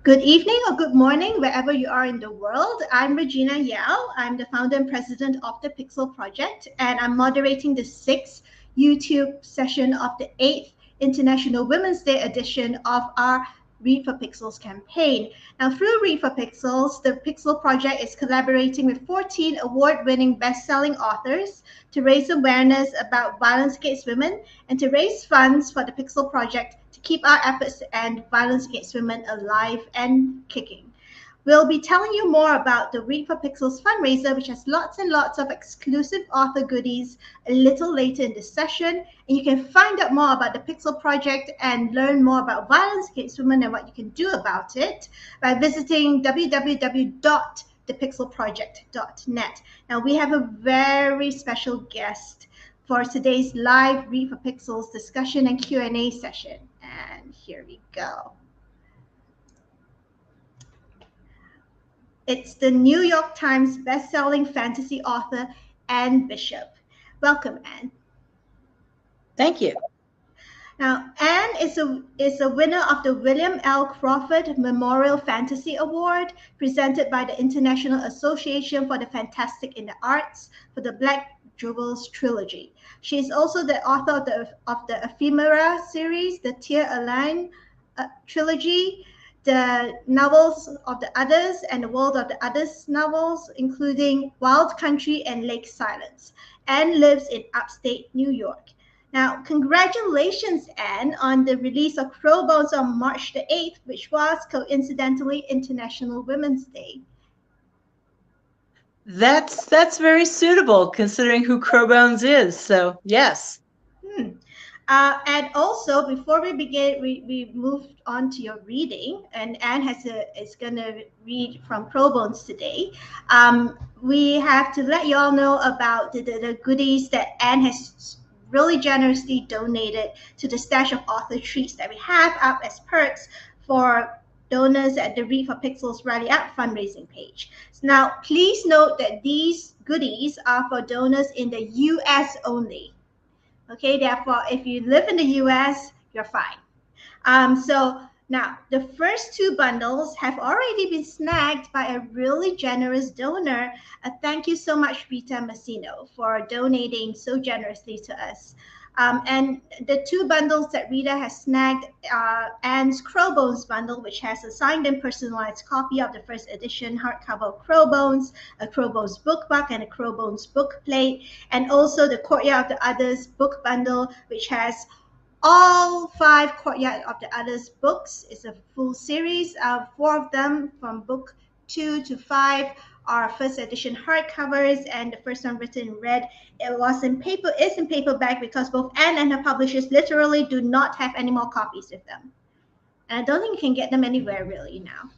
Good evening or good morning, wherever you are in the world. I'm Regina Yao. I'm the founder and president of the Pixel Project, and I'm moderating the 6th YouTube session of the 8th International Women's Day edition of our Read for Pixels campaign. Now, through Read for Pixels, the Pixel Project is collaborating with 14 award-winning best-selling authors to raise awareness about violence against women and to raise funds for the Pixel Project to keep our efforts to end violence against women alive and kicking. We'll be telling you more about the Read for Pixels fundraiser, which has lots and lots of exclusive author goodies a little later in this session. And you can find out more about the Pixel Project and learn more about violence against women and what you can do about it by visiting www.thepixelproject.net. Now, we have a very special guest for today's live Read for Pixels discussion and Q&A session. And here we go. It's the New York Times best-selling fantasy author, Anne Bishop. Welcome, Anne. Thank you. Now, Anne is a winner of the William L. Crawford Memorial Fantasy Award, presented by the International Association for the Fantastic in the Arts for the Black Jewels trilogy. She is also the author of the Ephemera series, the Tir Align trilogy, the novels of the Others and the World of the Others novels, including Wild Country and Lake Silence, and lives in upstate New York. Now, congratulations, Anne, on the release of Crowbones on March the 8th, which was coincidentally International Women's Day. That's very suitable considering who Crowbones is, so yes. And also, before we begin, we moved on to your reading, and Anne is going to read from Crowbones today. We have to let you all know about the goodies that Anne has really generously donated to the stash of author treats that we have up as perks for donors at the Read for Pixels Rally Up fundraising page. Now, please note that these goodies are for donors in the U.S. only. Okay, therefore, if you live in the US, you're fine. So now, the first 2 bundles have already been snagged by a really generous donor. Thank you so much, Rita Massino, for donating so generously to us. And the 2 bundles that Rita has snagged are Anne's Crowbones bundle, which has a signed and personalized copy of the first edition hardcover of Crowbones, a Crowbones bookmark, and a Crowbones book plate, and also the Courtyard of the Others book bundle, which has all 5 Courtyard of the Others books. It's a full series of 4 of them from book 2 to 5 are first edition hardcovers, and the first one written in red. It was in paper, is in paperback because both Anne and her publishers literally do not have any more copies of them. And I don't think you can get them anywhere really now.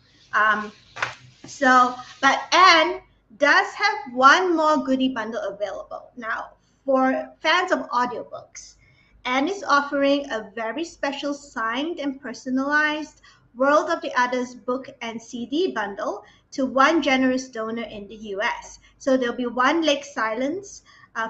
But Anne does have one more goodie bundle available. Now, for fans of audiobooks, Anne is offering a very special signed and personalized World of the Others book and CD bundle to one generous donor in the US. So there'll be one Lake Silence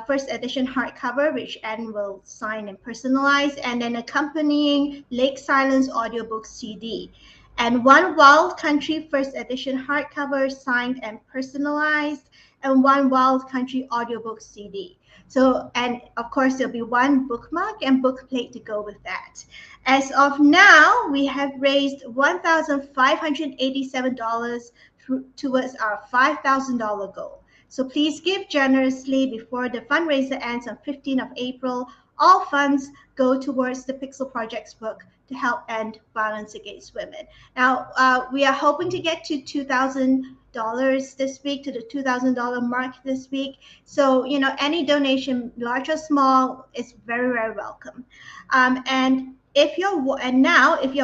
first edition hardcover, which Anne will sign and personalize, and then accompanying Lake Silence audiobook CD. And one Wild Country first edition hardcover signed and personalized, and one Wild Country audiobook CD. So, and of course, there'll be one bookmark and book plate to go with that. As of now, we have raised $1,587 towards our $5,000 goal. So please give generously before the fundraiser ends on 15th of April. All funds go towards the Pixel Project's work to help end violence against women. Now, we are hoping to get to $2,000 this week, to the $2,000 mark this week. So, you know, any donation, large or small, is very, very welcome. And if you're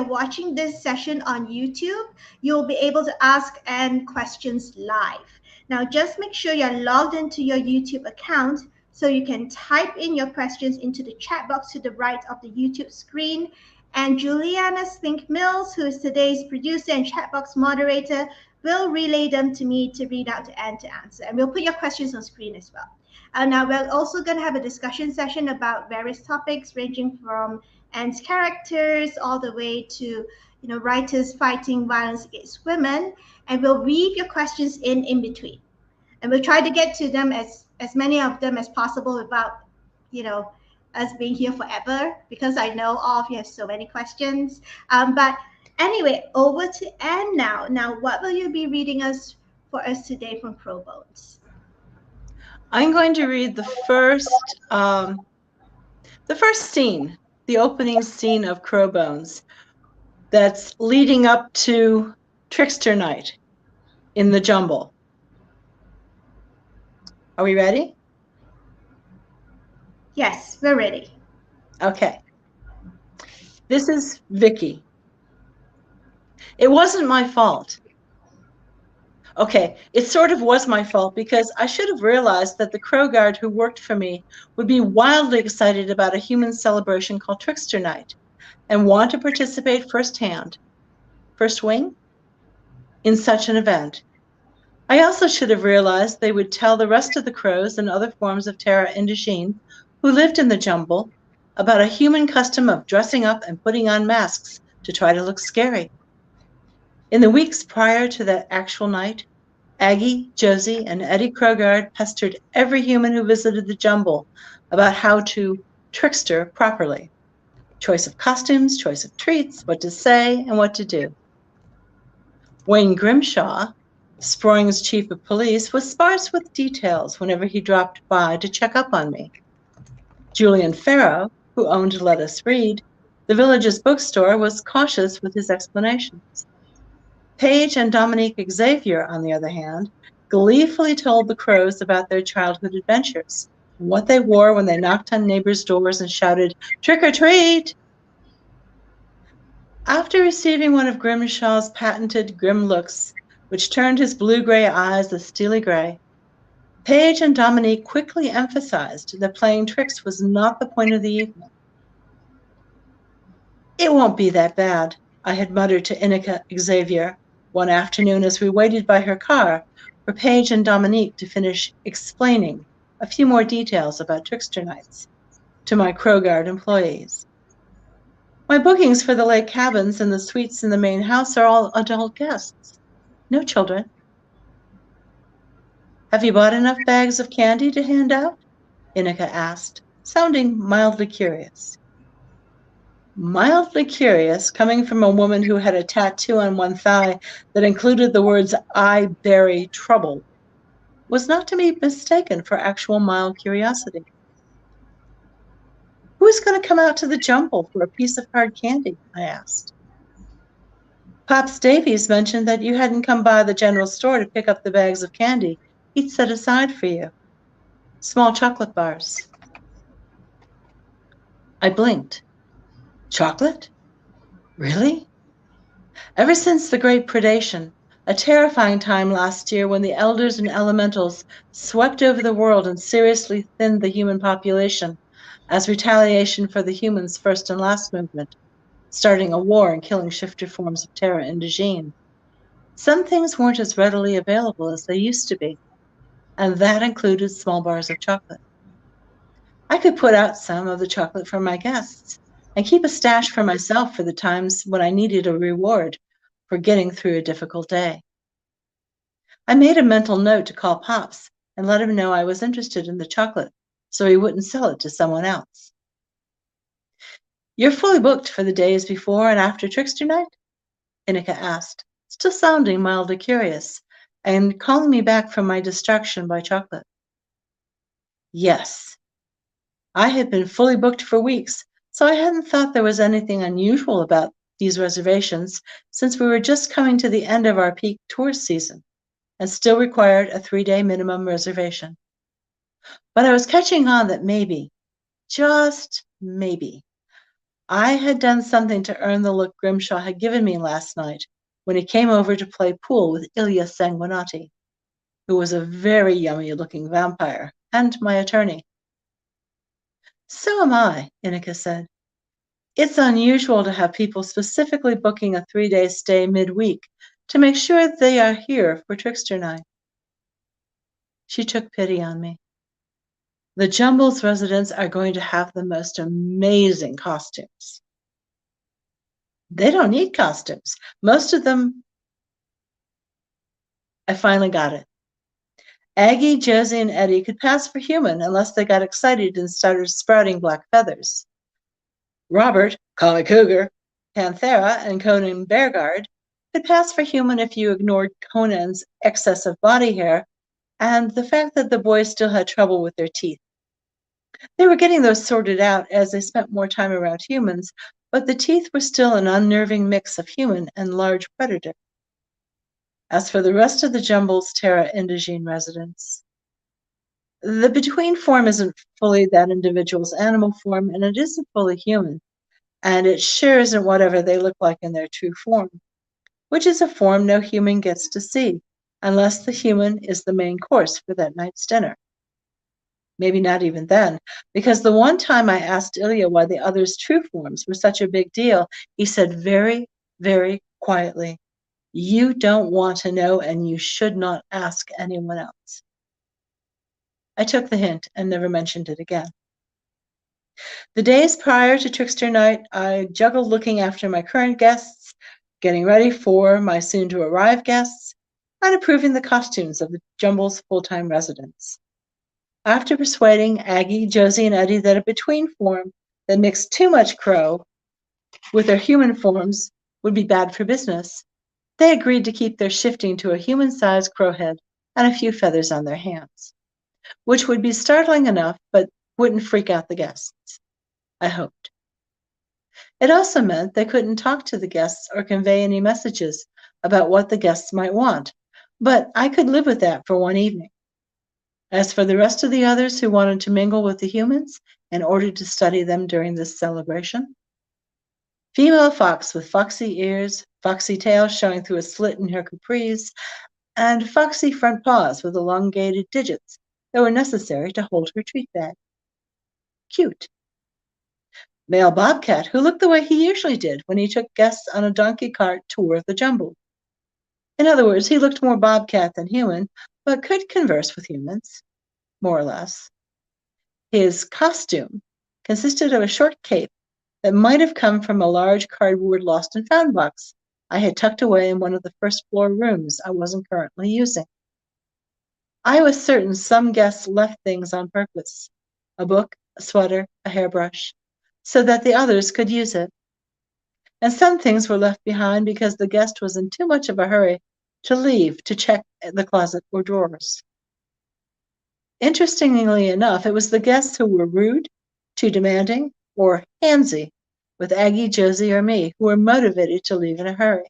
watching this session on YouTube, you'll be able to ask Anne questions live. Now, just make sure you're logged into your YouTube account so you can type in your questions into the chat box to the right of the YouTube screen. And Juliana Spink-Mills, who is today's producer and chat box moderator, will relay them to me to read out to Anne to answer. And we'll put your questions on screen as well. Now, we're also going to have a discussion session about various topics ranging from Anne's characters all the way to, writers fighting violence against women, and we'll weave your questions in between, and we'll try to get to them as many of them as possible without us being here forever, because I know all of you have so many questions. But anyway, over to Anne now. Now, what will you be reading us for us today from Crowbones? I'm going to read the first scene, the opening scene of Crowbones, that's leading up to Trickster Night in the Jumble. Are we ready? Yes, we're ready. Okay. This is Vicky. It wasn't my fault. Okay, it sort of was my fault, because I should have realized that the crow guard who worked for me would be wildly excited about a human celebration called Trickster Night and want to participate firsthand, first wing, in such an event. I also should have realized they would tell the rest of the crows and other forms of Terra Indochine who lived in the Jumble about a human custom of dressing up and putting on masks to try to look scary. In the weeks prior to that actual night, Aggie, Josie, and Eddie Krogard pestered every human who visited the Jumble about how to trickster properly. Choice of costumes, choice of treats, what to say, and what to do. Wayne Grimshaw, Sproing's chief of police, was sparse with details whenever he dropped by to check up on me. Julian Farrow, who owned Let Us Read, the village's bookstore, was cautious with his explanations. Paige and Dominique Xavier, on the other hand, gleefully told the crows about their childhood adventures, what they wore when they knocked on neighbors' doors and shouted, "Trick or treat!" After receiving one of Grimshaw's patented grim looks, which turned his blue-gray eyes a steely gray, Paige and Dominique quickly emphasized that playing tricks was not the point of the evening. "It won't be that bad," I had muttered to Inika Xavier one afternoon as we waited by her car for Paige and Dominique to finish explaining a few more details about Trickster Nights to my Krogard employees. "My bookings for the lake cabins and the suites in the main house are all adult guests. No children." "Have you bought enough bags of candy to hand out?" Inika asked, sounding mildly curious. Mildly curious, coming from a woman who had a tattoo on one thigh that included the words "I bury trouble," was not to be mistaken for actual mild curiosity. "Who's going to come out to the Jumble for a piece of hard candy?" I asked. "Pops Davies mentioned that you hadn't come by the general store to pick up the bags of candy he'd set aside for you. Small chocolate bars." I blinked. Chocolate? Really? Ever since the Great Predation, a terrifying time last year when the elders and elementals swept over the world and seriously thinned the human population as retaliation for the humans' first and last movement, starting a war and killing shifter forms of Terra Indochine, some things weren't as readily available as they used to be, and that included small bars of chocolate. I could put out some of the chocolate for my guests and keep a stash for myself for the times when I needed a reward for getting through a difficult day. I made a mental note to call Pops and let him know I was interested in the chocolate so he wouldn't sell it to someone else. "You're fully booked for the days before and after Trickster Night?" Inika asked, still sounding mildly curious and calling me back from my distraction by chocolate. Yes. I had been fully booked for weeks, so I hadn't thought there was anything unusual about these reservations since we were just coming to the end of our peak tourist season and still required a 3-day minimum reservation. But I was catching on that maybe, just maybe, I had done something to earn the look Grimshaw had given me last night when he came over to play pool with Ilya Sanguinati, who was a very yummy-looking vampire and my attorney. "So am I," Inika said. "It's unusual to have people specifically booking a 3-day stay midweek to make sure they are here for Trickster Night." She took pity on me. "The Jumble's residents are going to have the most amazing costumes." They don't need costumes. Most of them, I finally got it. Aggie, Josie, and Eddie could pass for human unless they got excited and started sprouting black feathers. Robert, call me Cougar, Panthera, and Conan Bearguard could pass for human if you ignored Conan's excess of body hair and the fact that the boys still had trouble with their teeth. They were getting those sorted out as they spent more time around humans, but the teeth were still an unnerving mix of human and large predator. As for the rest of the jumble's Terra Indigene residents, the between form isn't fully that individual's animal form, and it isn't fully human, and it sure isn't whatever they look like in their true form, which is a form no human gets to see, unless the human is the main course for that night's dinner. Maybe not even then, because the one time I asked Ilya why the others' true forms were such a big deal, he said very, very quietly, "You don't want to know, and you should not ask anyone else." I took the hint and never mentioned it again. The days prior to Trickster Night, I juggled looking after my current guests, getting ready for my soon-to-arrive guests, and approving the costumes of the Jumble's full-time residents. After persuading Aggie, Josie, and Eddie that a between form that mixed too much crow with their human forms would be bad for business, they agreed to keep their shifting to a human-sized crow head and a few feathers on their hands, which would be startling enough but wouldn't freak out the guests, I hoped. It also meant they couldn't talk to the guests or convey any messages about what the guests might want, but I could live with that for one evening. As for the rest of the others who wanted to mingle with the humans in order to study them during this celebration, female fox with foxy ears, foxy tail showing through a slit in her capris, and foxy front paws with elongated digits that were necessary to hold her treat bag. Cute. Male bobcat who looked the way he usually did when he took guests on a donkey cart tour of the jumble. In other words, he looked more bobcat than human, but could converse with humans, more or less. His costume consisted of a short cape that might have come from a large cardboard lost and found box I had tucked away in one of the first floor rooms I wasn't currently using. I was certain some guests left things on purpose, a book, a sweater, a hairbrush, so that the others could use it. And some things were left behind because the guest was in too much of a hurry to leave to check the closet or drawers. Interestingly enough, it was the guests who were rude, too demanding, or handsy with Aggie, Josie, or me who were motivated to leave in a hurry.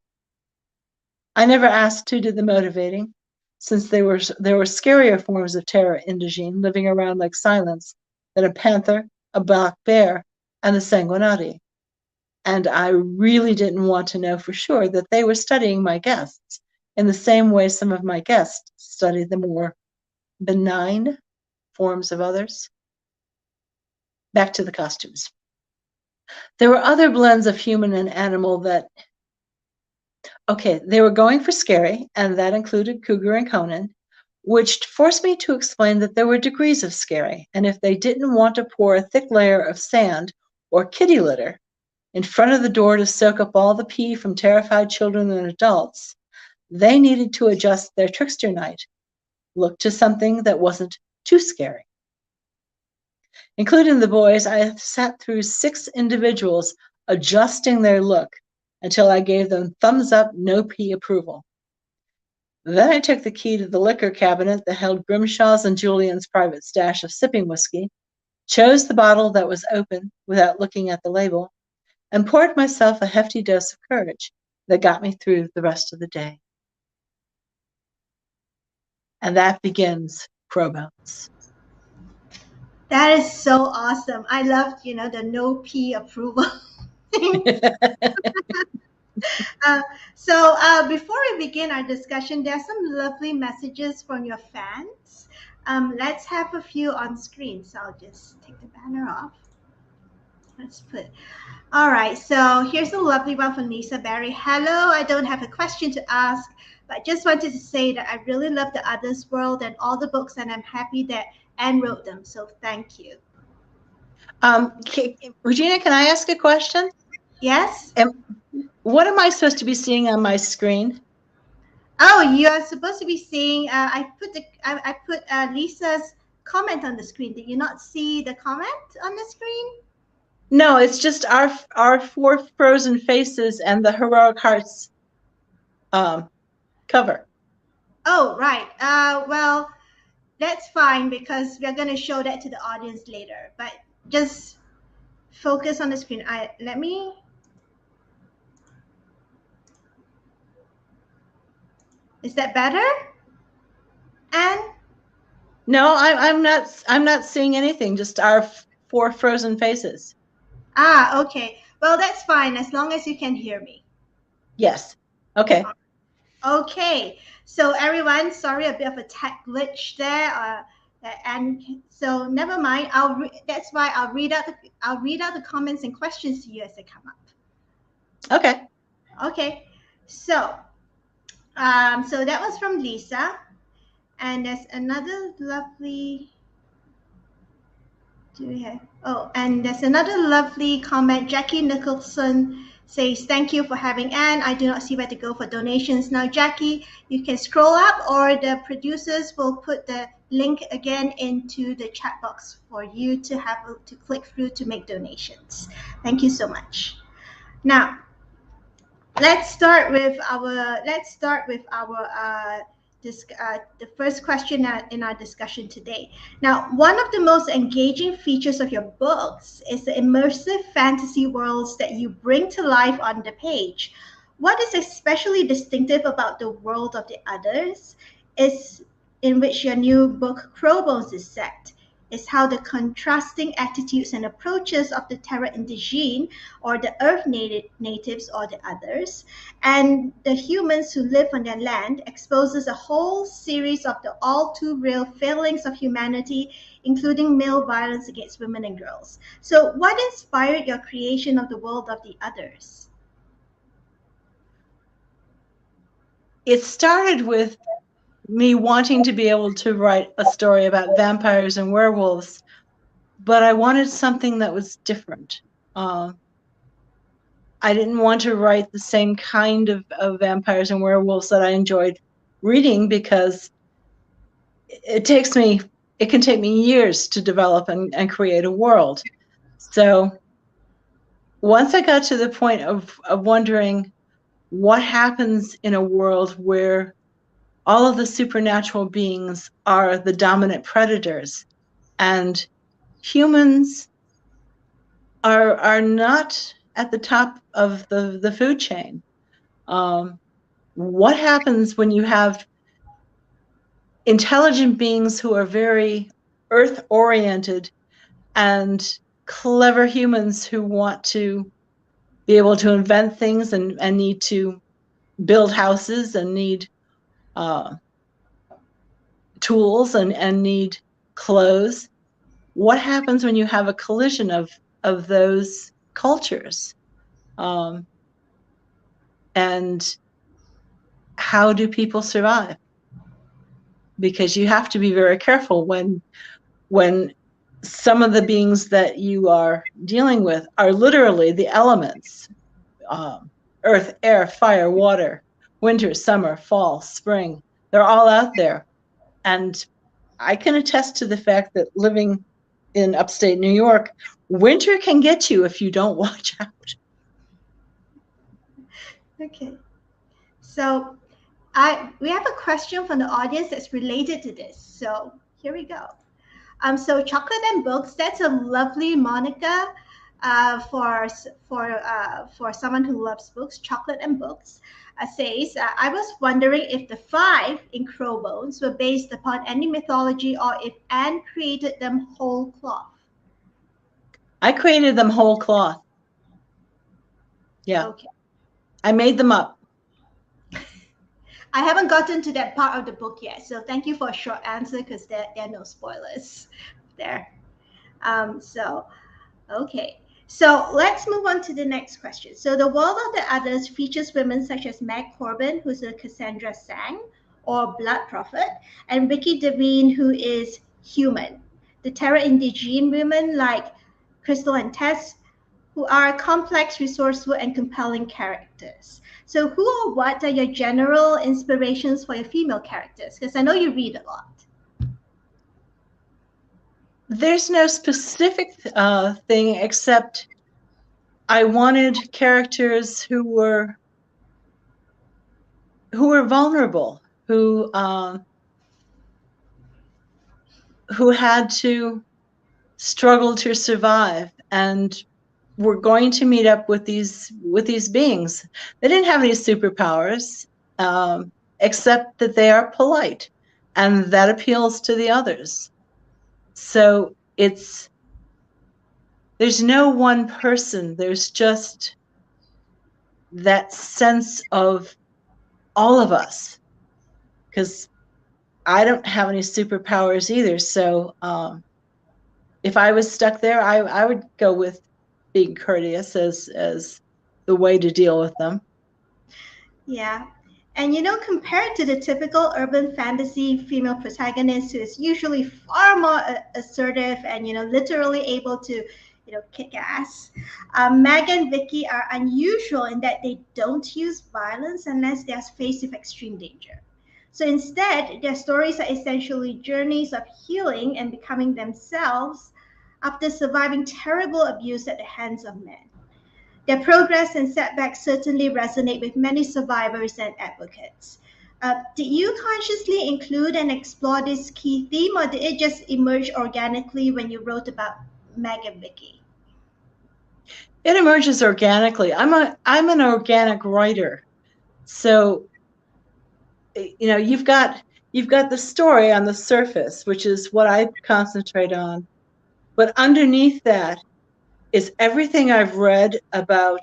I never asked who did the motivating, since there were scarier forms of Terra Indigene living around like silence than a panther, a black bear, and the sanguinati. And I really didn't want to know for sure that they were studying my guests in the same way some of my guests study the more benign forms of others. Back to the costumes. There were other blends of human and animal that, they were going for scary, and that included Cougar and Conan, which forced me to explain that there were degrees of scary, and if they didn't want to pour a thick layer of sand or kitty litter in front of the door to soak up all the pee from terrified children and adults, they needed to adjust their trickster night, look to something that wasn't too scary. Including the boys, I sat through 6 individuals adjusting their look until I gave them thumbs up, no pee approval. Then I took the key to the liquor cabinet that held Grimshaw's and Julian's private stash of sipping whiskey, chose the bottle that was open without looking at the label, and poured myself a hefty dose of courage that got me through the rest of the day. And that begins Crowbones. That is so awesome. I loved, the no P approval thing. Before we begin our discussion, there are some lovely messages from your fans. Let's have a few on screen. So I'll just take the banner off. Let's put. All right. So here's a lovely one from Lisa Barry. Hello. I don't have a question to ask, but I just wanted to say that I really love the Others World and all the books, and I'm happy that Anne wrote them. So thank you. Regina, can I ask a question? Yes? And what am I supposed to be seeing on my screen? Oh, you are supposed to be seeing. I put Lisa's comment on the screen. Did you not see the comment on the screen? No, it's just our four frozen faces and the heroic hearts cover. Oh, right. Well, that's fine because we're going to show that to the audience later. But just focus on the screen. Let me. Is that better? And No, I'm not seeing anything. Just our four frozen faces. okay. Well, that's fine as long as you can hear me. Yes. Okay. Okay. So everyone, sorry, a bit of a tech glitch there. And so never mind. That's why I'll read out the comments and questions to you as they come up. Okay. Okay. So so that was from Lisa, and there's another lovely. Do we have? Oh, and there's another lovely comment. Jackie Nicholson says, "Thank you for having Anne. I do not see where to go for donations now, Jackie. You can scroll up, or the producers will put the link again into the chat box for you to to click through to make donations. Thank you so much. Now, let's start with our the first question in our discussion today. Now, one of the most engaging features of your books is the immersive fantasy worlds that you bring to life on the page. What is especially distinctive about the world of the others is in which your new book Crowbones is set is how the contrasting attitudes and approaches of the terra indigene, or the earth natives, or the others, and the humans who live on their land exposes a whole series of the all too real failings of humanity, including male violence against women and girls. So, what inspired your creation of the world of the others? It started with me wanting to be able to write a story about vampires and werewolves, but I wanted something that was different. I didn't want to write the same kind of vampires and werewolves that I enjoyed reading, because it can take me years to develop and create a world. So once I got to the point of wondering what happens in a world where all of the supernatural beings are the dominant predators and humans are not at the top of the food chain. What happens when you have intelligent beings who are very earth oriented and clever humans who want to be able to invent things and need to build houses and need tools and need clothes? What happens when you have a collision of those cultures? And how do people survive? Because you have to be very careful when some of the beings that you are dealing with are literally the elements: earth, air, fire, water, winter, summer, fall, spring. They're all out there. And I can attest to the fact that living in upstate New York, winter can get you if you don't watch out. Okay. So we have a question from the audience that's related to this. So here we go. So chocolate and books, that's a lovely moniker for someone who loves books. Chocolate and books says, I was wondering if the five in Crowbones were based upon any mythology or if Anne created them whole cloth. I created them whole cloth. Yeah. Okay. I made them up. I haven't gotten to that part of the book yet, so thank you for a short answer because there are no spoilers there. Okay. So let's move on to the next question. So the world of the others features women such as Meg Corbin, who's a Cassandra Sang, or Blood Prophet, and Vicky Devine, who is human. The Terra Indigene women like Crystal and Tess, who are complex, resourceful, and compelling characters. So, who or what are your general inspirations for your female characters? Because I know you read a lot. There's no specific thing, except I wanted characters who were vulnerable, who had to struggle to survive, and were going to meet up with these beings. They didn't have any superpowers, except that they are polite, and that appeals to the others. So there's no one person. There's just that sense of all of us, because I don't have any superpowers either. So if I was stuck there, I would go with being courteous as the way to deal with them. Yeah. And compared to the typical urban fantasy female protagonist who is usually far more assertive and, literally able to, kick ass, Meg and Vicky are unusual in that they don't use violence unless they are faced with extreme danger. So instead, their stories are essentially journeys of healing and becoming themselves after surviving terrible abuse at the hands of men. Their progress and setbacks certainly resonate with many survivors and advocates. Did you consciously include and explore this key theme, or did it just emerge organically when you wrote about Meg and Vicky? It emerges organically. I'm an organic writer, so you've got the story on the surface, which is what I concentrate on, but underneath that is everything I've read about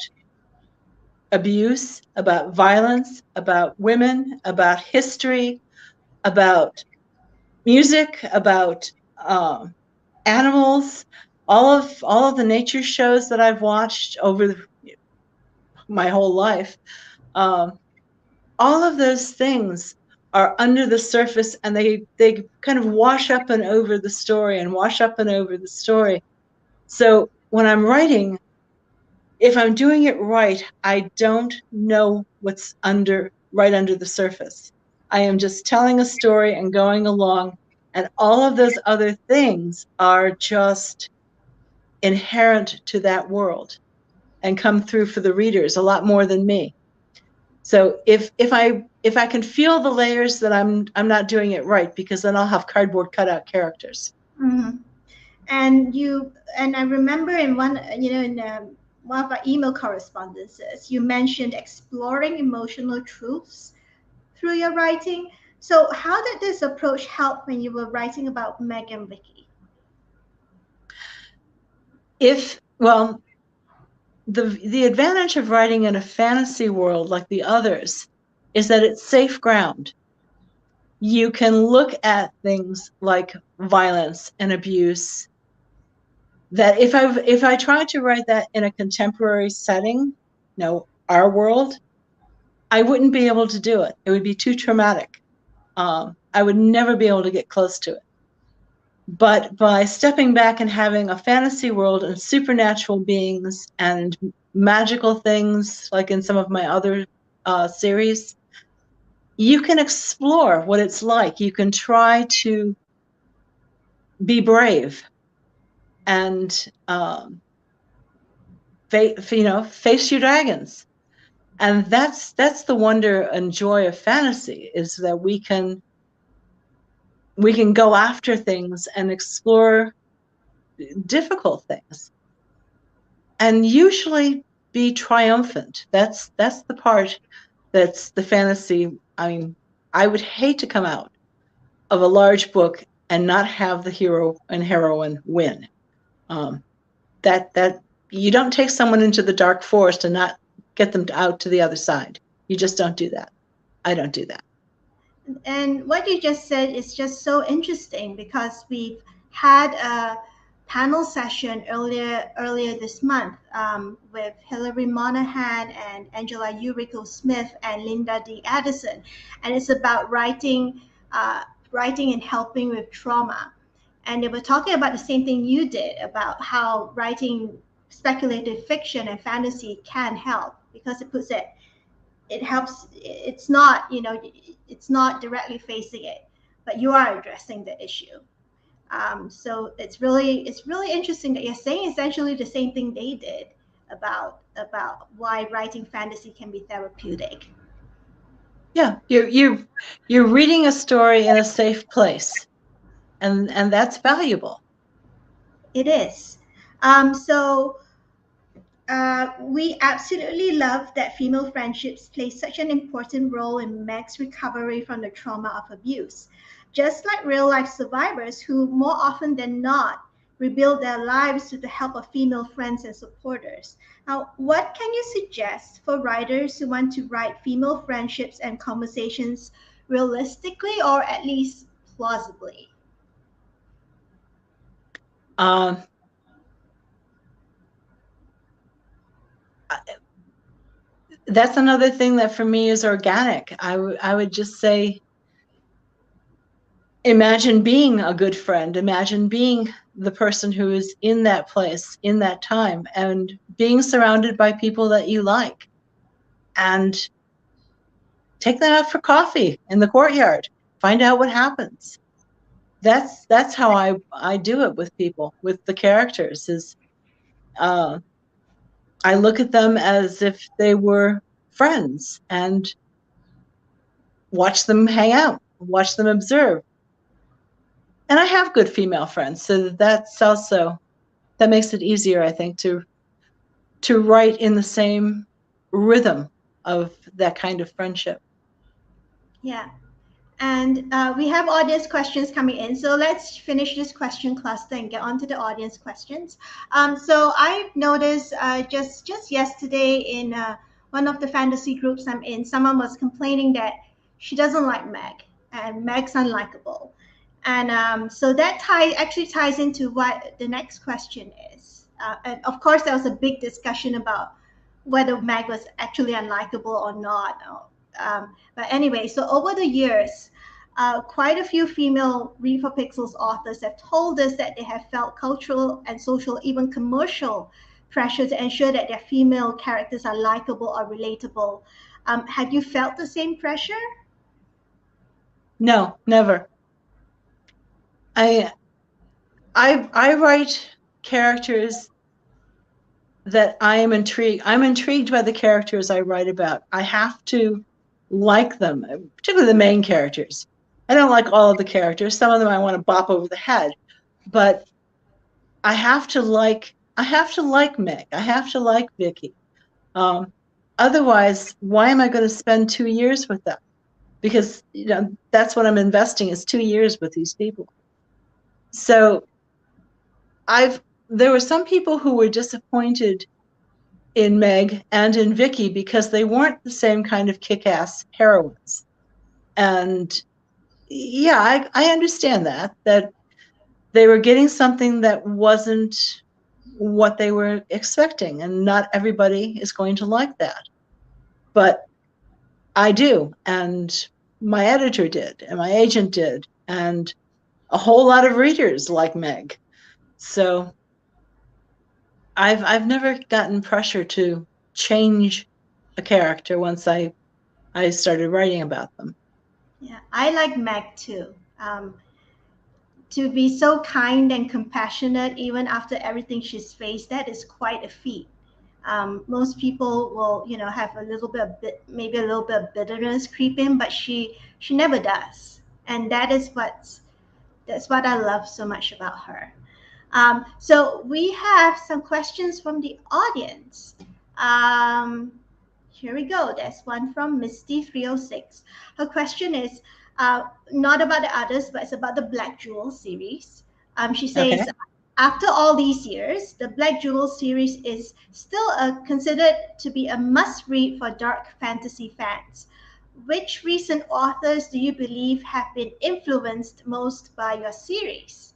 abuse, about violence, about women, about history, about music, about animals, all of the nature shows that I've watched over my whole life. All of those things are under the surface, and they kind of wash up and over the story and wash up and over the story. So when I'm writing, if I'm doing it right, I don't know what's right under the surface. I am just telling a story and going along, and all of those other things are just inherent to that world and come through for the readers a lot more than me. So if I can feel the layers, that I'm not doing it right, because then I'll have cardboard cutout characters. Mm-hmm. And I remember in one one of our email correspondences, you mentioned exploring emotional truths through your writing. So how did this approach help when you were writing about Meg and Vicky? The advantage of writing in a fantasy world like the others is that it's safe ground. You can look at things like violence and abuse, that if I tried to write that in a contemporary setting, our world, I wouldn't be able to do it. It would be too traumatic. I would never be able to get close to it. But by stepping back and having a fantasy world and supernatural beings and magical things, like in some of my other series, you can explore what it's like. You can try to be brave and face your dragons. And that's the wonder and joy of fantasy, is that we can go after things and explore difficult things, and usually be triumphant. That's the part that's the fantasy. I mean, I would hate to come out of a large book and not have the hero and heroine win. That you don't take someone into the dark forest and not get them out to the other side. You just don't do that. I don't do that. And what you just said is just so interesting, because we've had a panel session earlier this month with Hilary Monahan and Angela Urico Smith and Linda D. Addison, and it's about writing and helping with trauma. And they were talking about the same thing you did, about how writing speculative fiction and fantasy can help, because it helps. It's not, it's not directly facing it, but you are addressing the issue. So it's really interesting that you're saying essentially the same thing they did about why writing fantasy can be therapeutic. Yeah, you're reading a story in a safe place, and that's valuable. It is. So we absolutely love that female friendships play such an important role in Meg's recovery from the trauma of abuse. Just like real life survivors who, more often than not, rebuild their lives with the help of female friends and supporters. Now, what can you suggest for writers who want to write female friendships and conversations realistically, or at least plausibly? Um, that's another thing that for me is organic. I would just say, imagine being a good friend. Imagine being the person who is in that place, in that time, and being surrounded by people that you like. And take them out for coffee in the courtyard. Find out what happens. That's how I do it with people, with the characters, is I look at them as if they were friends and watch them hang out, watch them observe. And I have good female friends, so that's also, that makes it easier, I think, to write in the same rhythm of that kind of friendship. Yeah. And we have audience questions coming in. So let's finish this question cluster and get on to the audience questions. So I've noticed just yesterday in one of the fantasy groups I'm in, someone was complaining that she doesn't like Meg, and Meg's unlikable. And so that actually ties into what the next question is. And of course, there was a big discussion about whether Meg was actually unlikable or not. But anyway, so over the years, quite a few female Read for Pixels authors have told us that they have felt cultural and social, even commercial pressure to ensure that their female characters are likable or relatable. Have you felt the same pressure? No, never. I write characters that I am intrigued. I'm intrigued by the characters I write about. I have to like them, particularly the main characters. I don't like all of the characters. Some of them I want to bop over the head, but I have to like Meg. I have to like Vicky. Otherwise, why am I going to spend 2 years with them? Because that's what I'm investing, is 2 years with these people. So there were some people who were disappointed in Meg and in Vicky because they weren't the same kind of kick-ass heroines. And yeah, I understand that they were getting something that wasn't what they were expecting, and not everybody is going to like that. But I do, and my editor did, and my agent did, and a whole lot of readers like Meg. So I've never gotten pressure to change a character once I started writing about them. Yeah, I like Meg too. To be so kind and compassionate even after everything she's faced, that is quite a feat. Most people will, have a little bit of maybe a little bit of bitterness creep in, but she never does, and that's what I love so much about her. So we have some questions from the audience. Um, Here we go. There's one from Misty306. Her question is not about the others, but it's about the Black Jewel series. She says, Okay. after all these years, the Black Jewel series is still considered to be a must-read for dark fantasy fans. Which recent authors do you believe have been influenced most by your series?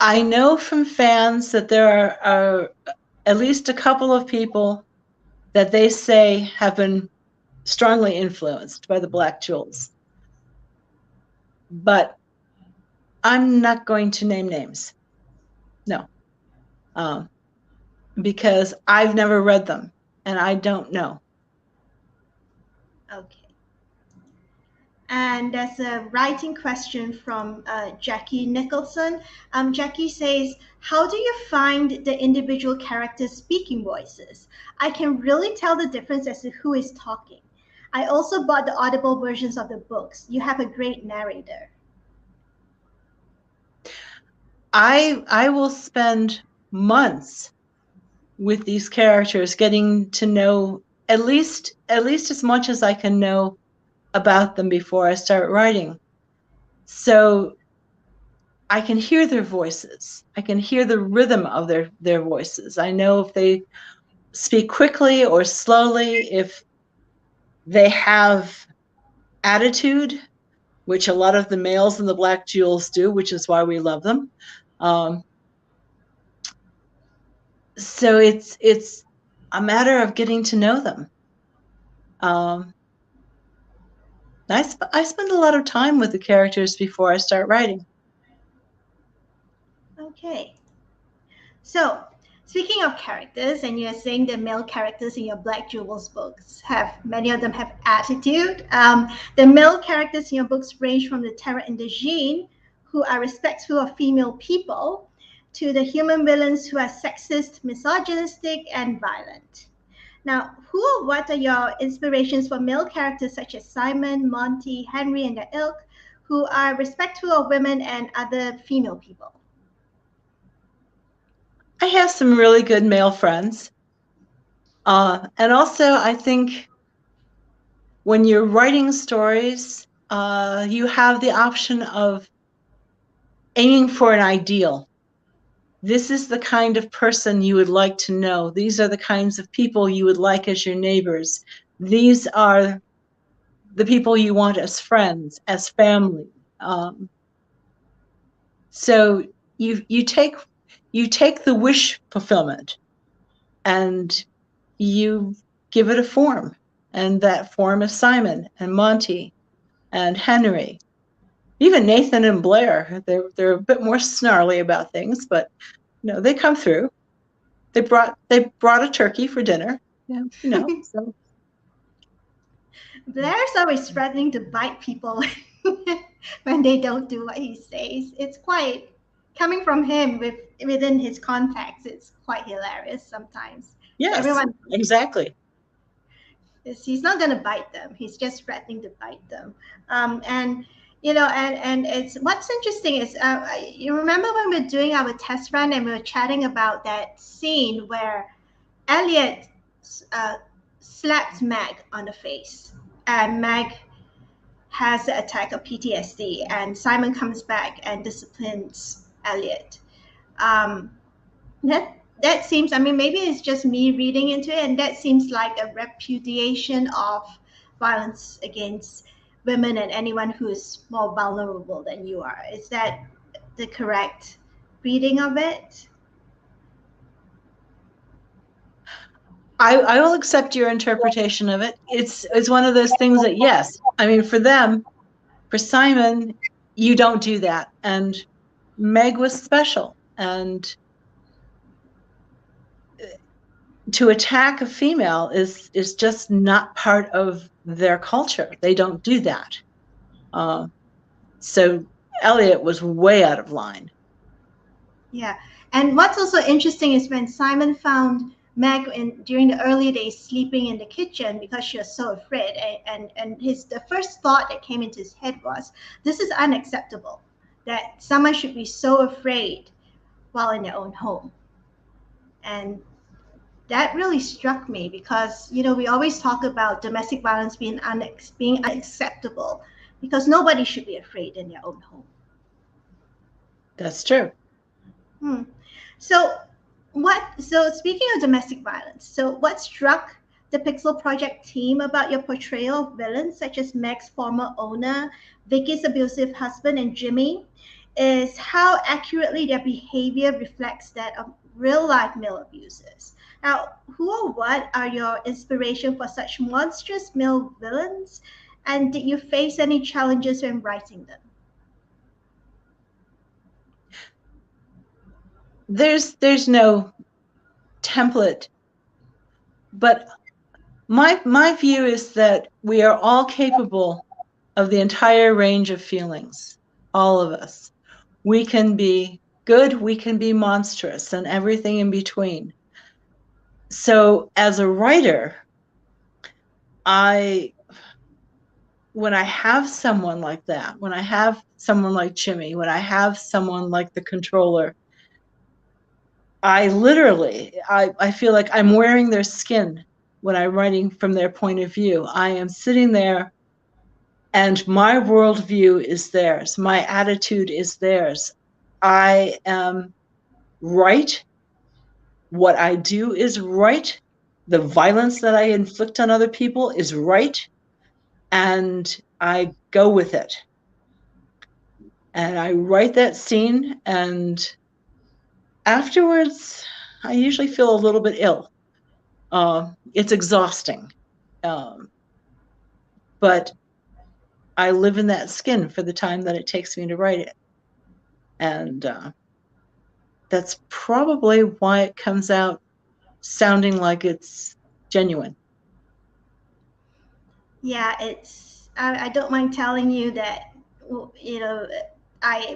I know from fans that there are at least a couple of people that they say have been strongly influenced by the Black Jewels. But I'm not going to name names. No. Because I've never read them and I don't know. Okay. And there's a writing question from Jackie Nicholson. Jackie says, how do you find the individual characters' speaking voices? I can really tell the difference as to who is talking. I also bought the audible versions of the books. You have a great narrator. I will spend months with these characters, getting to know at least as much as I can know about them before I start writing. So I can hear their voices. I can hear the rhythm of their voices. I know if they speak quickly or slowly, if they have attitude, which a lot of the males in the Black Jewels do, which is why we love them. So it's a matter of getting to know them. I spend a lot of time with the characters before I start writing. Okay. So, speaking of characters, and you're saying the male characters in your Black Jewels books many of them have attitude. The male characters in your books range from the Terra Indogene, who are respectful of female people, to the human villains who are sexist, misogynistic, and violent. Now, who or what are your inspirations for male characters such as Simon, Monty, Henry, and their ilk, who are respectful of women and other female people? I have some really good male friends. And also, I think when you're writing stories, you have the option of aiming for an ideal. This is the kind of person you would like to know. These are the kinds of people you would like as your neighbors. These are the people you want as friends, as family. So you take the wish fulfillment and you give it a form, and that form is Simon and Monty and Henry, even Nathan and Blair. They're a bit more snarly about things, but they come through. They brought a turkey for dinner. Yeah, so. Blair's always threatening to bite people when they don't do what he says. It's quite coming from him within his context. It's quite hilarious sometimes. Yes, Everyone, exactly. he's not going to bite them. He's just threatening to bite them. And it's what's interesting is you remember when we were doing our test run and we were chatting about that scene where Elliot slapped Meg on the face, and Meg has an attack of PTSD, and Simon comes back and disciplines Elliot. Um, that seems, I mean, maybe it's just me reading into it, and that seems like a repudiation of violence against women and anyone who is more vulnerable than you are. Is that the correct reading of it? I will accept your interpretation of it. It's one of those things that, yes, I mean, for Simon, you don't do that. And Meg was special. And to attack a female is just not part of their culture. They don't do that. So Elliot was way out of line. Yeah. And what's also interesting is when Simon found Meg during the early days sleeping in the kitchen because she was so afraid, and the first thought that came into his head was, this is unacceptable, that someone should be so afraid while in their own home. And that really struck me because we always talk about domestic violence being unacceptable because nobody should be afraid in their own home. That's true. So speaking of domestic violence, so what struck the Pixel Project team about your portrayal of villains such as Meg's former owner, Vicky's abusive husband, and Jimmy is how accurately their behavior reflects that of real life male abusers. Now, who or what are your inspiration for such monstrous male villains? And did you face any challenges when writing them? there's no template, but my view is that we are all capable of the entire range of feelings, all of us. We can be good, we can be monstrous, and everything in between. So as a writer, when I have someone like that, when I have someone like Jimmy, when I have someone like the controller, I feel like I'm wearing their skin when I'm writing from their point of view. I am sitting there and my worldview is theirs. My attitude is theirs. I am right. What I do is right. The violence that I inflict on other people is right. And I go with it. And I write that scene, and afterwards, I usually feel a little bit ill. It's exhausting. But I live in that skin for the time that it takes me to write it. And that's probably why it comes out sounding like it's genuine. Yeah, I don't mind telling you that, you know,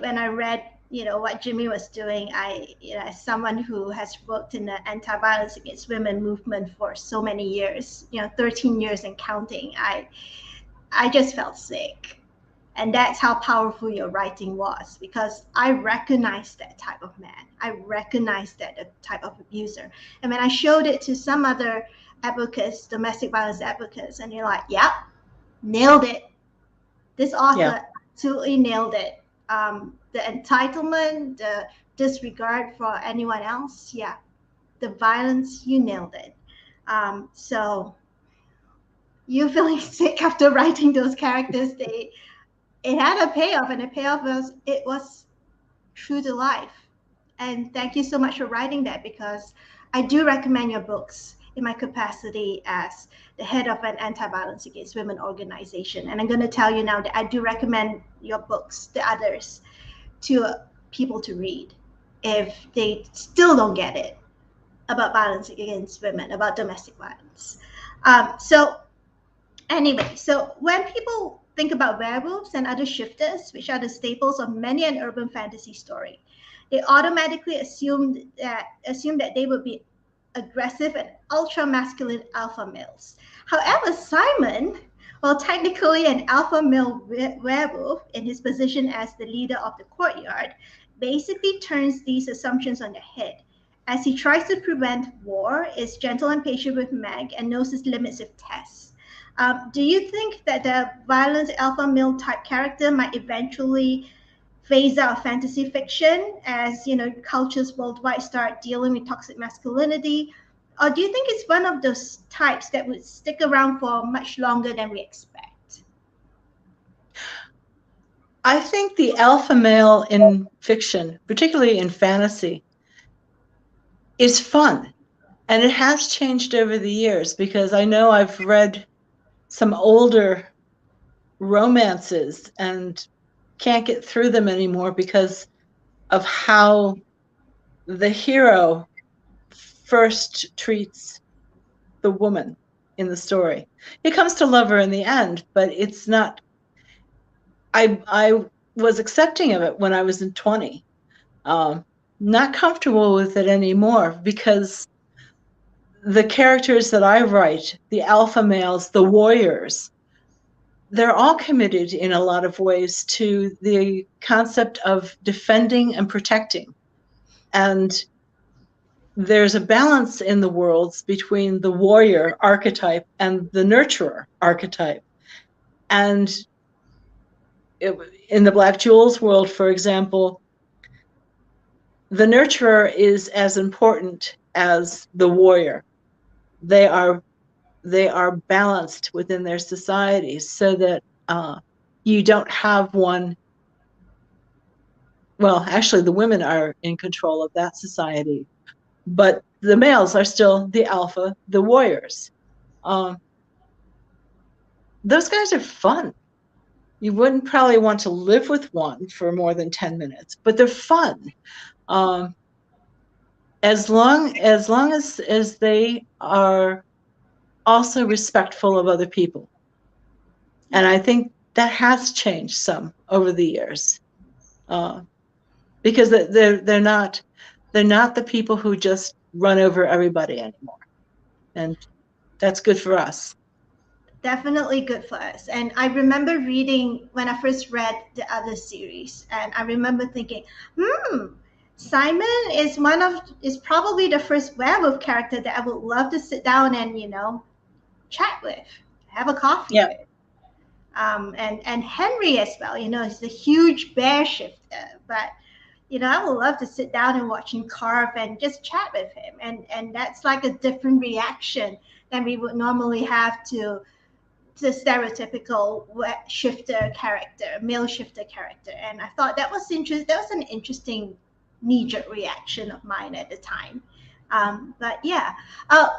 when I read, what Jimmy was doing, as someone who has worked in the anti-violence against women movement for so many years, 13 years and counting, I just felt sick. And that's how powerful your writing was, because I recognized that type of man. I recognized that type of abuser. And when I showed it to some other advocates, domestic violence advocates, and they're like, "Yep, nailed it. This author absolutely nailed it. The entitlement, the disregard for anyone else, yeah, the violence, you nailed it." So you feeling sick after writing those characters, it had a payoff, and the payoff was it was true to life. And thank you so much for writing that, because I do recommend your books in my capacity as the head of an anti-violence against women organization. And I'm going to tell you now that I do recommend your books, the others, to people to read if they still don't get it about violence against women, about domestic violence. So anyway, so when people think about werewolves and other shifters, which are the staples of many an urban fantasy story, they automatically assume that they would be aggressive and ultra masculine alpha males. However, Simon, while technically an alpha male werewolf in his position as the leader of the courtyard, basically turns these assumptions on their head. As he tries to prevent war, is gentle and patient with Meg, and knows his limits with Tess. Do you think that the violent alpha male type character might eventually phase out fantasy fiction as cultures worldwide start dealing with toxic masculinity, or do you think it's one of those types that would stick around for much longer than we expect? I think the alpha male in fiction, particularly in fantasy, is fun. And it has changed over the years, because I know I've read some older romances and can't get through them anymore because of how the hero first treats the woman in the story. He comes to love her in the end, but it's not. I was accepting of it when I was in 20. Not comfortable with it anymore, because the characters that I write, the alpha males, the warriors, they're all committed in a lot of ways to the concept of defending and protecting. And there's a balance in the worlds between the warrior archetype and the nurturer archetype. And in the Black Jewels world, for example, the nurturer is as important as the warrior. They are balanced within their societies, so that you don't have one. Well, actually, the women are in control of that society, but the males are still the alpha, the warriors. Those guys are fun. You wouldn't probably want to live with one for more than 10 minutes, but they're fun. as long as they are also respectful of other people. And I think that has changed some over the years, because they're not the people who just run over everybody anymore, and that's good for us. Definitely good for us. And I remember reading when I first read the other series, and I remember thinking, Simon is probably the first werewolf character that I would love to sit down and chat with, have a coffee Yeah. with. And Henry as well, he's a huge bear shifter, but I would love to sit down and watch him carve and just chat with him, and that's like a different reaction than we would normally have to the stereotypical shifter character, male shifter character. And I thought that was interesting. That was an interesting knee-jerk reaction of mine at the time. But yeah.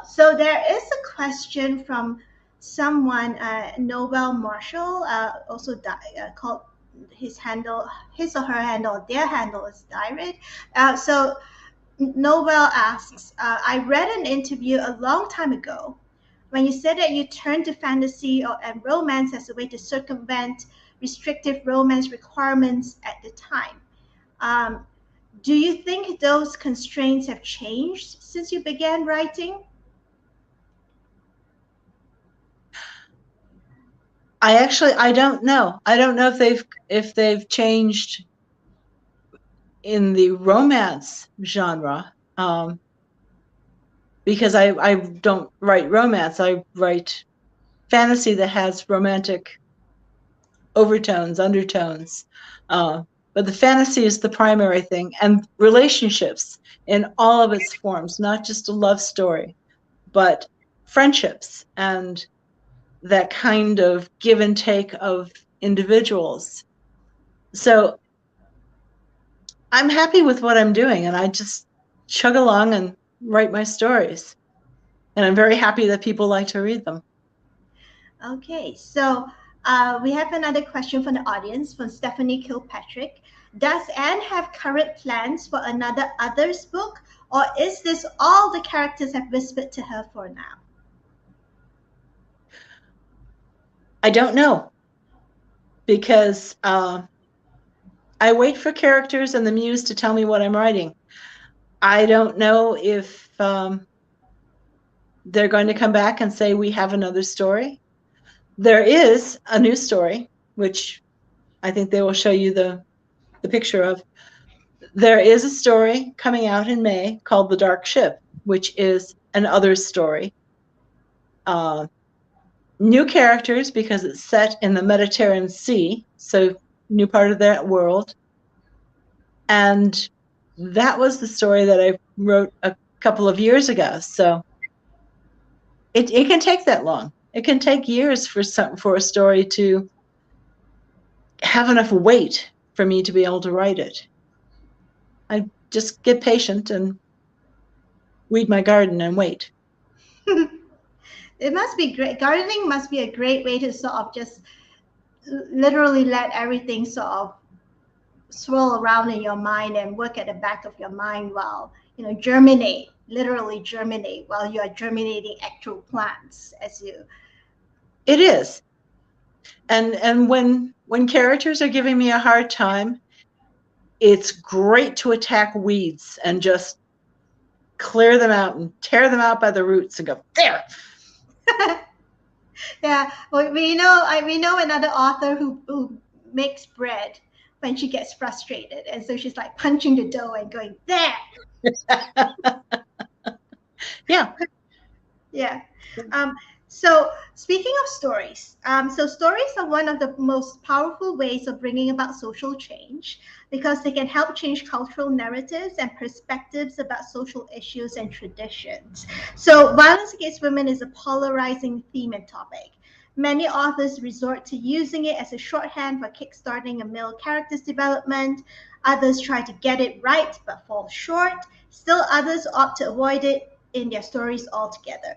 So there is a question from someone, Noel Marshall, also called his or her handle, their handle is Direct. So Noel asks, I read an interview a long time ago when you said that you turned to fantasy and romance as a way to circumvent restrictive romance requirements at the time. Do you think those constraints have changed since you began writing? I don't know. I don't know if they've changed in the romance genre, because I don't write romance. I write fantasy that has romantic overtones, undertones. But the fantasy is the primary thing, and relationships in all of its forms, not just a love story, but friendships and that kind of give and take of individuals. So I'm happy with what I'm doing, and I just chug along and write my stories. And I'm very happy that people like to read them. Okay, so we have another question from the audience from Stephanie Kilpatrick. Does Anne have current plans for another Others book, or is this all the characters have whispered to her for now? I don't know, because I wait for characters and the muse to tell me what I'm writing. I don't know if they're going to come back and say, we have another story. There is a new story, which I think they will show you the picture of. There is a story coming out in May called The Dark Ship, which is an Others story. New characters, because it's set in the Mediterranean Sea, so new part of that world. And that was the story that I wrote a couple of years ago. So it can take that long. It can take years for a story to have enough weight for me to be able to write it. I just get patient and weed my garden and wait. It must be great. Gardening must be a great way to sort of just literally let everything sort of swirl around in your mind and work at the back of your mind while germinate, literally germinate while you are germinating actual plants as you. It is. And when characters are giving me a hard time, it's great to attack weeds and just clear them out and tear them out by the roots and go, there. Yeah, well, we know another author who makes bread when she gets frustrated, and so she's like punching the dough and going there. Yeah. Yeah. So speaking of stories, so stories are one of the most powerful ways of bringing about social change because they can help change cultural narratives and perspectives about social issues and traditions. So violence against women is a polarizing theme and topic. Many authors resort to using it as a shorthand for kickstarting a male character's development. Others try to get it right but fall short. Still others opt to avoid it in their stories altogether.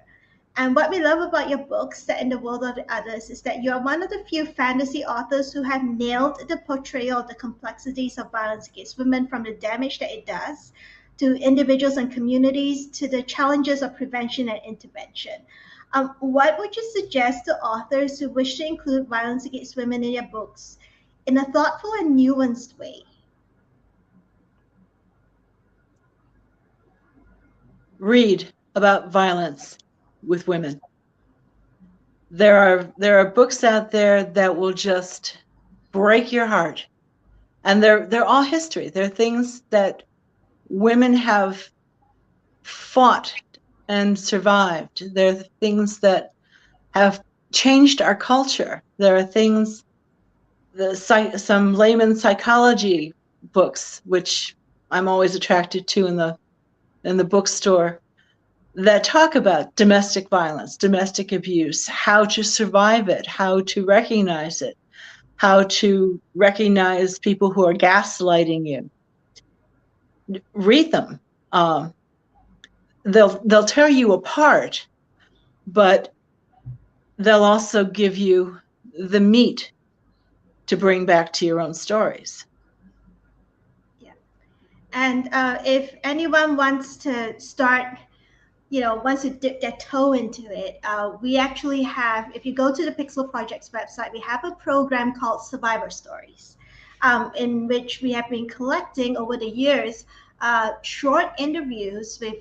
And what we love about your book, Set in the World of the Others, is that you're one of the few fantasy authors who have nailed the portrayal of the complexities of violence against women, from the damage that it does to individuals and communities, to the challenges of prevention and intervention. What would you suggest to authors who wish to include violence against women in their books in a thoughtful and nuanced way? Read about violence with women. There are books out there that will just break your heart, and they're all history. They're things that women have fought and survived. They're things that have changed our culture. There are things, some layman psychology books, which I'm always attracted to in the bookstore, that talk about domestic violence, domestic abuse, how to survive it, how to recognize it, how to recognize people who are gaslighting you. Read them. They'll tear you apart, but they'll also give you the meat to bring back to your own stories. Yeah. And if anyone wants to start, wants to dip their toe into it, we actually have, if you go to the Pixel Project's website, we have a program called Survivor Stories, in which we have been collecting over the years short interviews with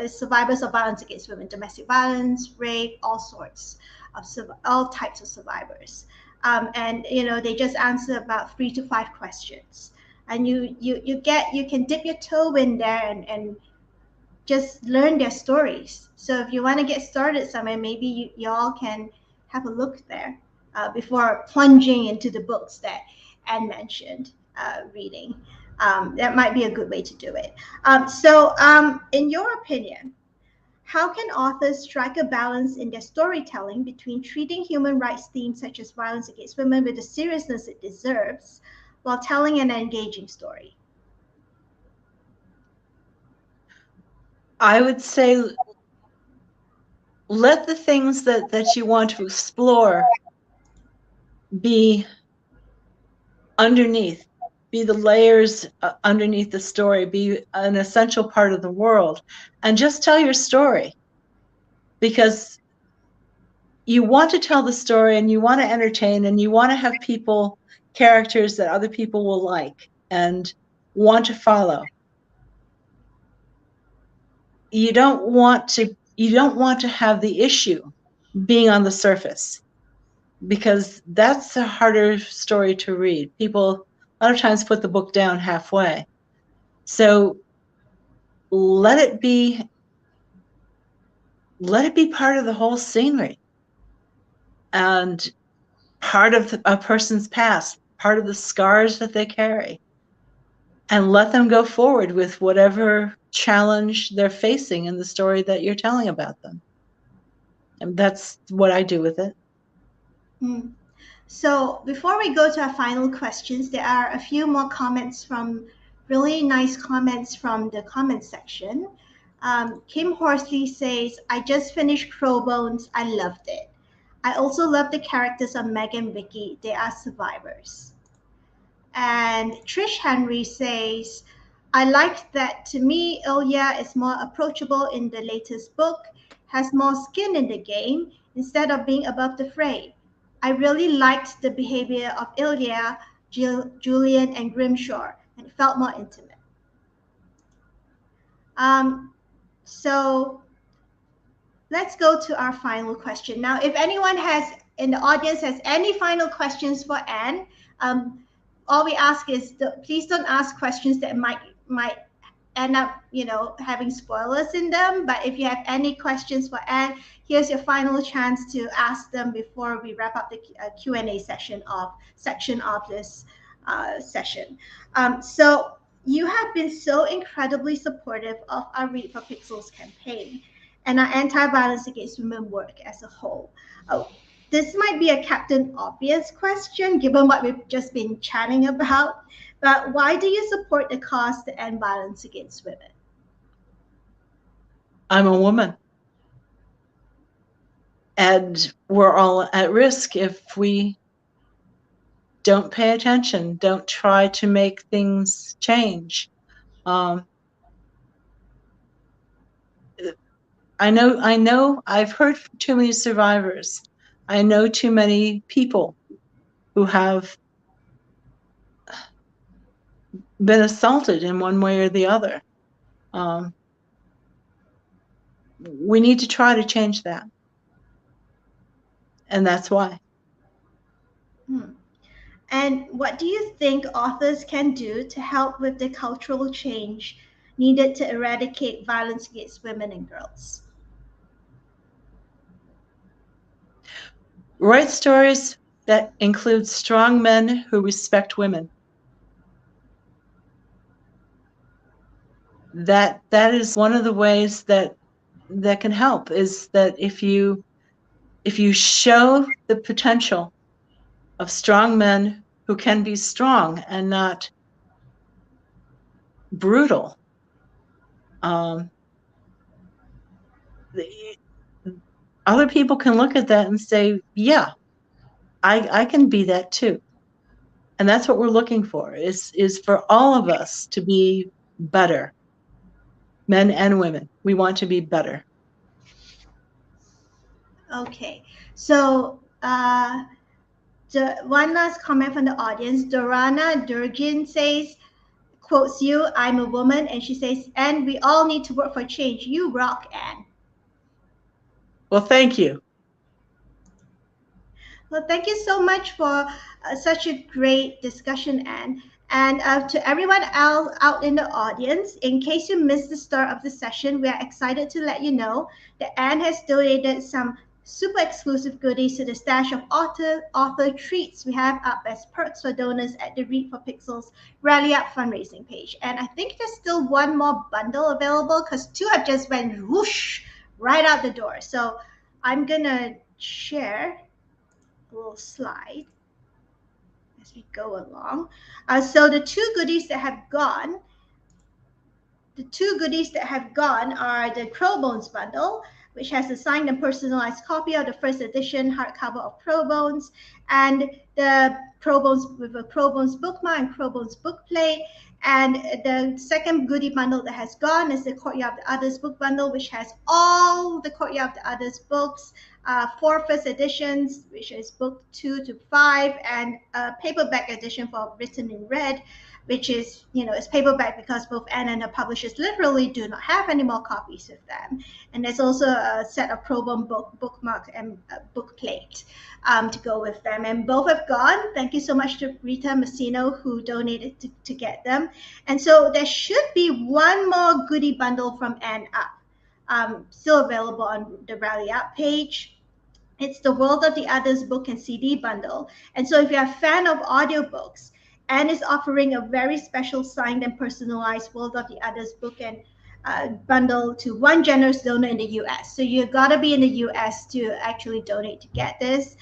survivors of violence against women, domestic violence, rape, all sorts of all types of survivors. And they just answer about 3 to 5 questions, and you can dip your toe in there and just learn their stories. So if you want to get started somewhere, maybe y'all can have a look there before plunging into the books that Anne mentioned, reading. That might be a good way to do it. So in your opinion, how can authors strike a balance in their storytelling between treating human rights themes such as violence against women with the seriousness it deserves while telling an engaging story? I would say let the things that you want to explore be underneath, be the layers underneath the story, be an essential part of the world, and just tell your story. Because you want to tell the story, and you want to entertain, and you want to have characters that other people will like and want to follow. You don't want to have the issue being on the surface, because that's a harder story to read. People a lot of times put the book down halfway. So let it be part of the whole scenery, and part of a person's past, part of the scars that they carry, and let them go forward with whatever challenge they're facing in the story that you're telling about them. And that's what I do with it. So before we go to our final questions, there are a few more comments really nice comments from the comment section. Kim Horsley says, I just finished Crowbones. I loved it. I also love the characters of Meg and Vicky. They are survivors. And Trish Henry says, I liked that. To me, Ilya is more approachable in the latest book, has more skin in the game instead of being above the fray. I really liked the behavior of Ilya, Julian, and Grimshaw, and it felt more intimate. So let's go to our final question. Now, if anyone in the audience has any final questions for Anne, all we ask is please don't ask questions that might end up, having spoilers in them. But if you have any questions for Anne, here's your final chance to ask them before we wrap up the Q&A section of this session. So you have been so incredibly supportive of our Read for Pixels campaign and our anti-violence against women work as a whole. This might be a Captain Obvious question, given what we've just been chatting about, but why do you support the cause to end violence against women? I'm a woman, and we're all at risk if we don't pay attention, don't try to make things change. I know I've heard from too many survivors. I know too many people who have been assaulted in one way or the other. We need to try to change that. And that's why. And what do you think authors can do to help with the cultural change needed to eradicate violence against women and girls? Write stories that include strong men who respect women. That is one of the ways that can help, is that if you show the potential of strong men who can be strong and not brutal, other people can look at that and say, yeah, I can be that too. And that's what we're looking for, is for all of us to be better. Men and women, we want to be better. Okay, so one last comment from the audience. Dorana Durgin says, quotes you, "I'm a woman," and she says, "And we all need to work for change. You rock, Anne." Well, thank you. Well, thank you so much for such a great discussion, Anne. And to everyone else out in the audience, in case you missed the start of the session, we are excited to let you know that Anne has donated some super exclusive goodies to the stash of author treats we have up as perks for donors at the Read for Pixels Rally Up fundraising page. And I think there's still one more bundle available because two have just went whoosh right out the door. So I'm gonna share a little slide as we go along. So the two goodies that have gone are the Crow Bones bundle, which has a signed and personalized copy of the first edition hardcover of Crow Bones, and the Crow Bones with a Crow Bones bookmark and Crow Bones bookplate. And the second goodie bundle that has gone is the Courtyard of the Others book bundle, which has all the Courtyard of the Others books, 4 first editions, which is book 2 to 5, and a paperback edition for Written in Red, which is, it's paperback because both Anne and the publishers literally do not have any more copies of them. And there's also a set of Pro Bono bookmark and book plate to go with them. And both have gone. Thank you so much to Rita Messino, who donated to get them. And so there should be one more goodie bundle from Anne up, still available on the Rally Up page. It's the World of the Others book and CD bundle. And so if you're a fan of audiobooks, Anne is offering a very special signed and personalized World of the Others book and bundle to one generous donor in the US. So you gotta be in the US to actually donate to get this.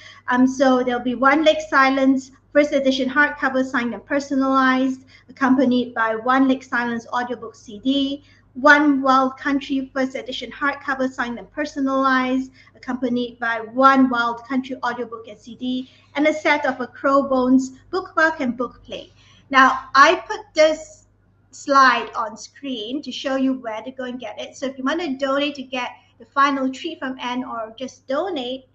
So there'll be one Lake Silence first edition hardcover signed and personalized, accompanied by one Lake Silence audiobook CD, one Wild Country first edition hardcover signed and personalized, accompanied by one Wild Country audiobook and CD, and a set of a Crow Bones bookmark and bookplate. Now, I put this slide on screen to show you where to go and get it. So if you want to donate to get the final treat from Anne, or just donate,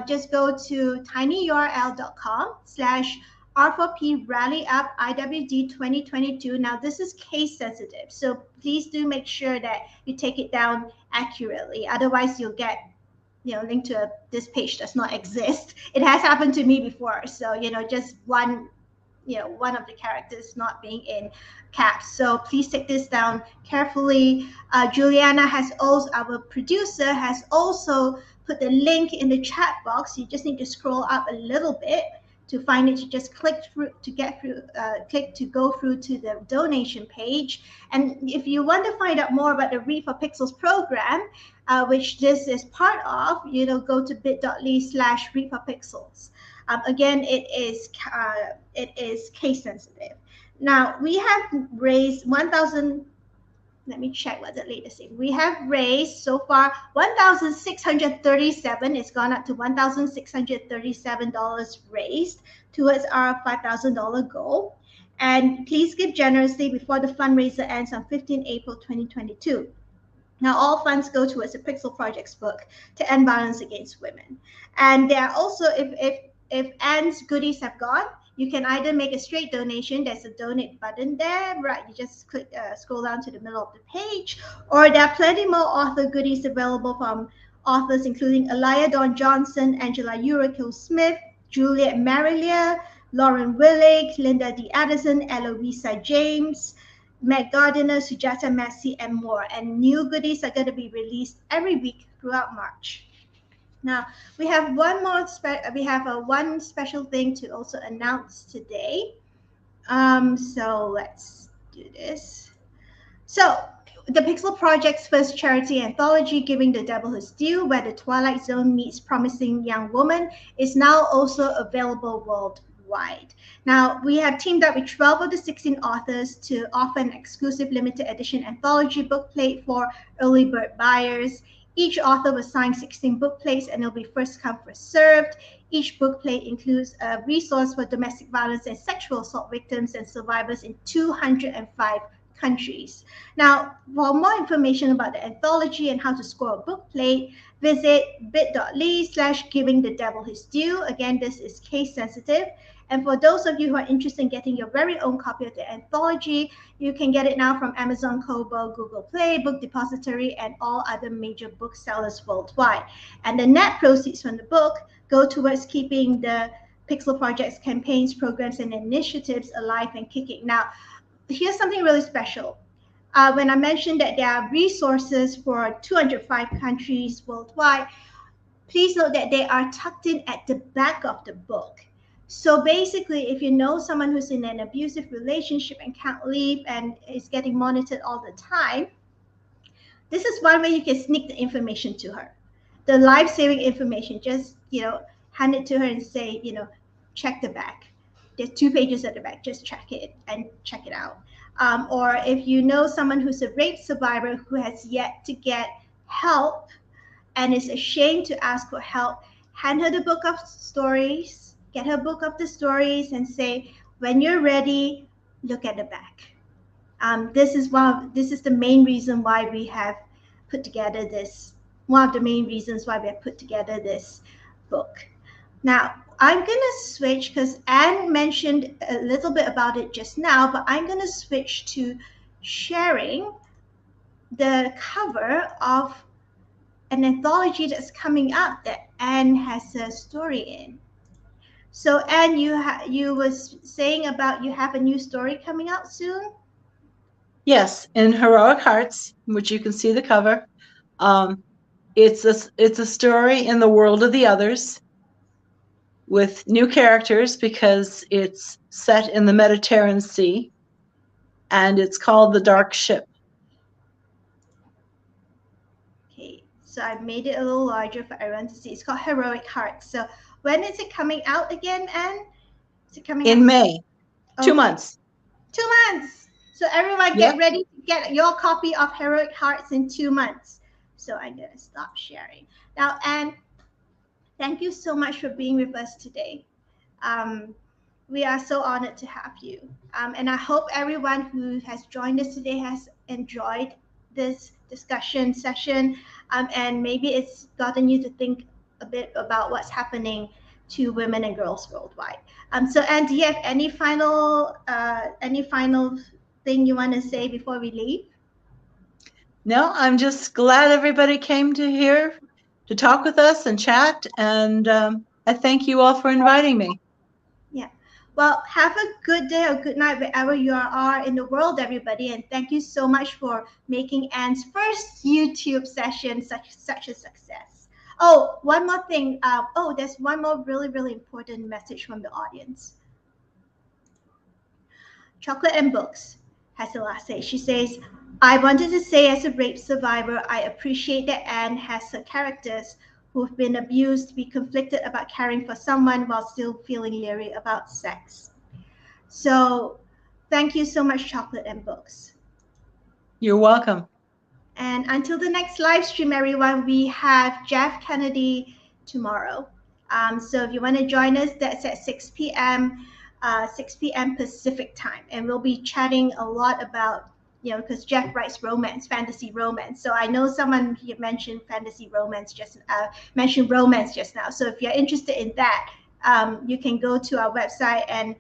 just go to tinyurl.com/R4P Rally Up IWD 2022. Now, this is case sensitive, so please do make sure that you take it down accurately. Otherwise, you'll get link to this page does not exist. It has happened to me before. So, just one of the characters not being in caps. So please take this down carefully. Juliana our producer, has also put the link in the chat box. You just need to scroll up a little bit to find it. You just click through to go through to the donation page. And if you want to find out more about the Read for Pixels program, which this is part of, go to bit.ly/Read for Pixels. Again, it is case sensitive. Now we have raised 1,000. Let me check what the latest thing. We have raised so far 1,637. It's gone up to $1,637 raised towards our $5,000 goal. And please give generously before the fundraiser ends on 15 April 2022. Now, all funds go towards the Pixel Project's book to end violence against women. And there are also, if Anne's goodies have gone, you can either make a straight donation. There's a donate button there, right? You just click, scroll down to the middle of the page, or there are plenty more author goodies available from authors including Elia Dawn Johnson, Angela Urico Smith, Juliet Marilia, Lauren Willig, Linda D. Addison, Eloisa James, Meg Gardiner, Sujata Massey, and more. And new goodies are going to be released every week throughout March. Now we have one special thing to also announce today. So let's do this. So the Pixel Project's first charity anthology, Giving the Devil His Due, where the Twilight Zone meets Promising Young Woman, is now also available worldwide. Now, we have teamed up with 12 of the 16 authors to offer an exclusive limited edition anthology bookplate for early bird buyers. Each author was assigned 16 bookplates and it'll be first come, first served. Each bookplate includes a resource for domestic violence and sexual assault victims and survivors in 205 countries. Now, for more information about the anthology and how to score a bookplate, visit bit.ly/giving the devil his due. Again, this is case sensitive. And for those of you who are interested in getting your very own copy of the anthology, you can get it now from Amazon, Kobo, Google Play, Book Depository, and all other major booksellers worldwide. And the net proceeds from the book go towards keeping the Pixel Project's campaigns, programs, and initiatives alive and kicking. Now, here's something really special. When I mentioned that there are resources for 205 countries worldwide, please note that they are tucked in at the back of the book. So basically, if you know someone who's in an abusive relationship and can't leave and is getting monitored all the time, this is one way you can sneak the information to her. The life-saving information, just, hand it to her and say, check the back. There's 2 pages at the back, just check it and check it out. Or if you know someone who's a rape survivor who has yet to get help and is ashamed to ask for help, hand her the book of stories, get her book of the stories and say, when you're ready, look at the back. This is the main reason why we have put together this, one of the main reasons why we have put together this book. Now, I'm going to switch because Anne mentioned a little bit about it just now, but I'm going to switch to sharing the cover of an anthology that's coming up that Anne has a story in. So Anne, you was saying about you have a new story coming out soon? Yes, in Heroic Hearts, which you can see the cover. It's a story in the world of the others with new characters because it's set in the Mediterranean Sea, and it's called The Dark Ship. Okay, so I made it a little larger for everyone to see. It's called Heroic Hearts. So when is it coming out again, Anne? Is it coming out in May? Okay. 2 months. 2 months. So everyone get ready to get your copy of Heroic Hearts in 2 months. So I'm going to stop sharing. Now, Anne, thank you so much for being with us today. We are so honored to have you. And I hope everyone who has joined us today has enjoyed this discussion session. And maybe it's gotten you to think a bit about what's happening to women and girls worldwide. So Anne, do you have any final thing you want to say before we leave? No, I'm just glad everybody came to here to talk with us and chat. And I thank you all for inviting me. Yeah. Well, have a good day or good night wherever you are in the world, everybody. And thank you so much for making Anne's first YouTube session such a success. Oh, one more thing. There's one more really, really important message from the audience. Chocolate and Books has the last say. She says, I wanted to say as a rape survivor, I appreciate that Anne has her characters who've been abused be conflicted about caring for someone while still feeling leery about sex. So thank you so much, Chocolate and Books. You're welcome. And until the next live stream, everyone, we have Jeff Kennedy tomorrow. So if you want to join us, that's at 6 p.m. 6 p.m. Pacific time. And we'll be chatting a lot about you know, because Jeff writes romance, fantasy romance. So I know someone here mentioned fantasy romance mentioned romance just now. So if you're interested in that, you can go to our website and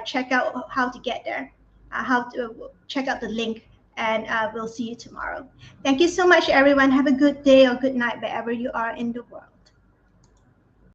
check out how to get there, how to check out the link, and we'll see you tomorrow. Thank you so much, everyone. Have a good day or good night wherever you are in the world.